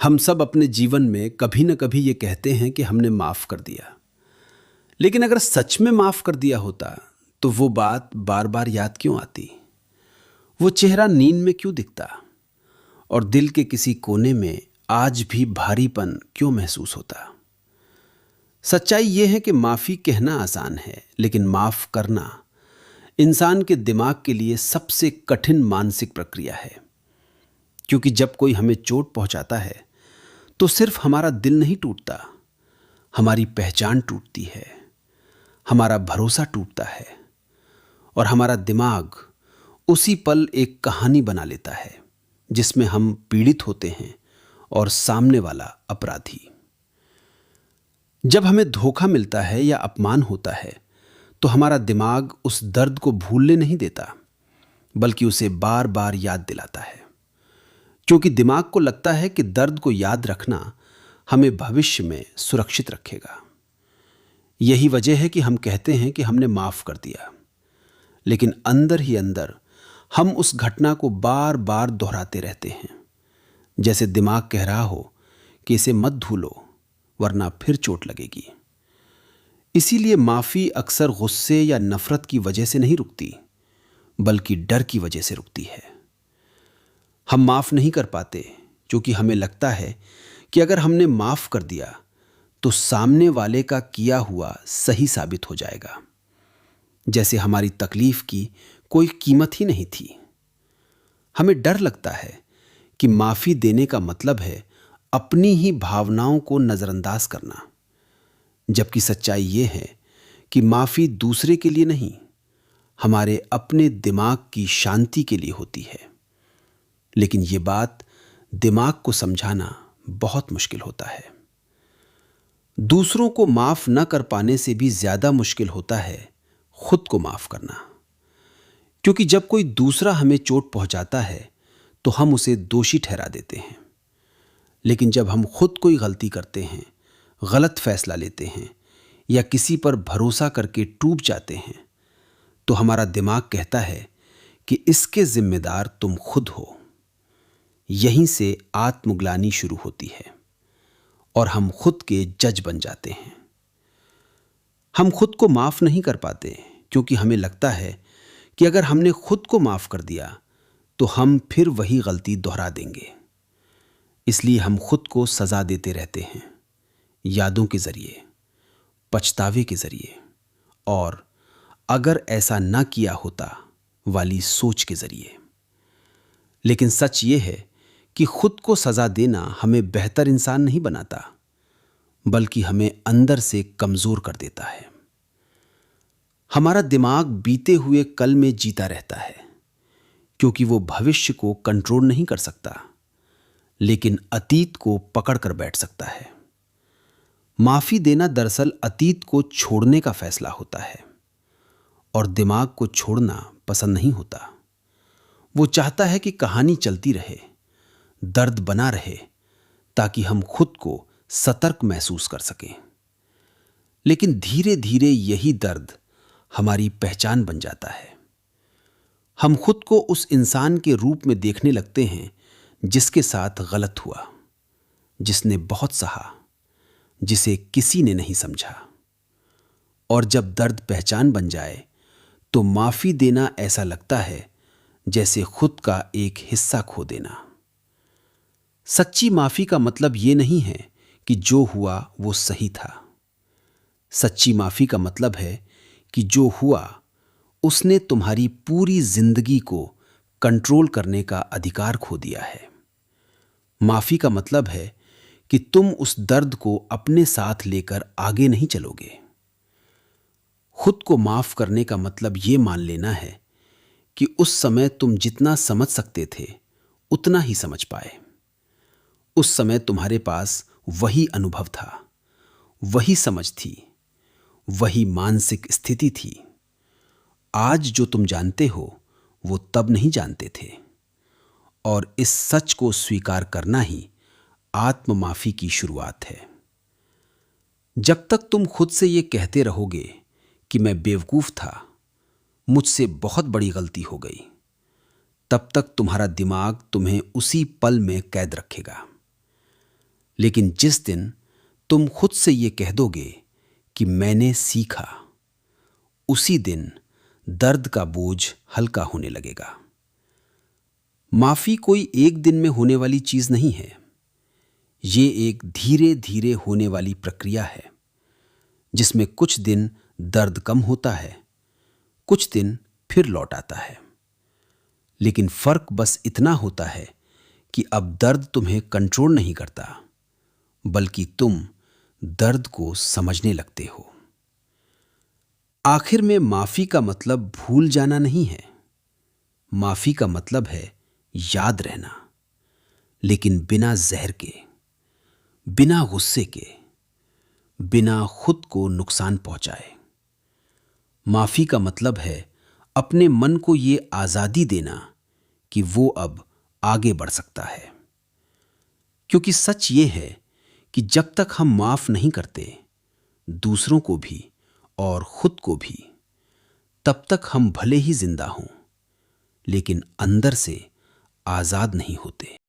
हम सब अपने जीवन में कभी न कभी ये कहते हैं कि हमने माफ कर दिया। लेकिन अगर सच में माफ कर दिया होता तो वो बात बार बार याद क्यों आती? वो चेहरा नींद में क्यों दिखता? और दिल के किसी कोने में आज भी भारीपन क्यों महसूस होता? सच्चाई ये है कि माफी कहना आसान है, लेकिन माफ करना इंसान के दिमाग के लिए सबसे कठिन मानसिक प्रक्रिया है। क्योंकि जब कोई हमें चोट पहुंचाता है तो सिर्फ हमारा दिल नहीं टूटता, हमारी पहचान टूटती है, हमारा भरोसा टूटता है और हमारा दिमाग उसी पल एक कहानी बना लेता है जिसमें हम पीड़ित होते हैं और सामने वाला अपराधी। जब हमें धोखा मिलता है या अपमान होता है तो हमारा दिमाग उस दर्द को भूलने नहीं देता, बल्कि उसे बार बार याद दिलाता है। क्योंकि दिमाग को लगता है कि दर्द को याद रखना हमें भविष्य में सुरक्षित रखेगा। यही वजह है कि हम कहते हैं कि हमने माफ कर दिया, लेकिन अंदर ही अंदर हम उस घटना को बार बार दोहराते रहते हैं, जैसे दिमाग कह रहा हो कि इसे मत भूलो वरना फिर चोट लगेगी। इसीलिए माफी अक्सर गुस्से या नफरत की वजह से नहीं रुकती, बल्कि डर की वजह से रुकती है। हम माफ नहीं कर पाते क्योंकि हमें लगता है कि अगर हमने माफ कर दिया तो सामने वाले का किया हुआ सही साबित हो जाएगा, जैसे हमारी तकलीफ की कोई कीमत ही नहीं थी। हमें डर लगता है कि माफी देने का मतलब है अपनी ही भावनाओं को नजरअंदाज करना, जबकि सच्चाई ये है कि माफी दूसरे के लिए नहीं, हमारे अपने दिमाग की शांति के लिए होती है। लेकिन ये बात दिमाग को समझाना बहुत मुश्किल होता है। दूसरों को माफ न कर पाने से भी ज्यादा मुश्किल होता है खुद को माफ करना। क्योंकि जब कोई दूसरा हमें चोट पहुंचाता है तो हम उसे दोषी ठहरा देते हैं, लेकिन जब हम खुद कोई गलती करते हैं, गलत फैसला लेते हैं या किसी पर भरोसा करके टूट जाते हैं, तो हमारा दिमाग कहता है कि इसके जिम्मेदार तुम खुद हो। यहीं से आत्मग्लानि शुरू होती है और हम खुद के जज बन जाते हैं। हम खुद को माफ नहीं कर पाते क्योंकि हमें लगता है कि अगर हमने खुद को माफ कर दिया तो हम फिर वही गलती दोहरा देंगे। इसलिए हम खुद को सजा देते रहते हैं, यादों के जरिए, पछतावे के जरिए और अगर ऐसा न किया होता वाली सोच के जरिए। लेकिन सच ये है कि खुद को सजा देना हमें बेहतर इंसान नहीं बनाता, बल्कि हमें अंदर से कमजोर कर देता है। हमारा दिमाग बीते हुए कल में जीता रहता है क्योंकि वो भविष्य को कंट्रोल नहीं कर सकता, लेकिन अतीत को पकड़ कर बैठ सकता है। माफी देना दरअसल अतीत को छोड़ने का फैसला होता है और दिमाग को छोड़ना पसंद नहीं होता। वो चाहता है कि कहानी चलती रहे, दर्द बना रहे, ताकि हम खुद को सतर्क महसूस कर सकें। लेकिन धीरे धीरे यही दर्द हमारी पहचान बन जाता है। हम खुद को उस इंसान के रूप में देखने लगते हैं जिसके साथ गलत हुआ, जिसने बहुत सहा, जिसे किसी ने नहीं समझा। और जब दर्द पहचान बन जाए तो माफी देना ऐसा लगता है जैसे खुद का एक हिस्सा खो देना। सच्ची माफी का मतलब ये नहीं है कि जो हुआ वो सही था। सच्ची माफी का मतलब है कि जो हुआ उसने तुम्हारी पूरी जिंदगी को कंट्रोल करने का अधिकार खो दिया है। माफी का मतलब है कि तुम उस दर्द को अपने साथ लेकर आगे नहीं चलोगे। खुद को माफ करने का मतलब ये मान लेना है कि उस समय तुम जितना समझ सकते थे उतना ही समझ पाए। उस समय तुम्हारे पास वही अनुभव था, वही समझ थी, वही मानसिक स्थिति थी। आज जो तुम जानते हो वो तब नहीं जानते थे। और इस सच को स्वीकार करना ही आत्म माफी की शुरुआत है। जब तक तुम खुद से ये कहते रहोगे कि मैं बेवकूफ था, मुझसे बहुत बड़ी गलती हो गई, तब तक तुम्हारा दिमाग तुम्हें उसी पल में कैद रखेगा। लेकिन जिस दिन तुम खुद से ये कह दोगे कि मैंने सीखा, उसी दिन दर्द का बोझ हल्का होने लगेगा। माफी कोई एक दिन में होने वाली चीज नहीं है। ये एक धीरे धीरे होने वाली प्रक्रिया है, जिसमें कुछ दिन दर्द कम होता है, कुछ दिन फिर लौट आता है। लेकिन फर्क बस इतना होता है कि अब दर्द तुम्हें कंट्रोल नहीं करता, बल्कि तुम दर्द को समझने लगते हो। आखिर में माफी का मतलब भूल जाना नहीं है। माफी का मतलब है याद रहना, लेकिन बिना जहर के, बिना गुस्से के, बिना खुद को नुकसान पहुंचाए। माफी का मतलब है अपने मन को ये आजादी देना कि वो अब आगे बढ़ सकता है। क्योंकि सच ये है कि जब तक हम माफ नहीं करते दूसरों को भी और खुद को भी, तब तक हम भले ही जिंदा हों, लेकिन अंदर से आजाद नहीं होते।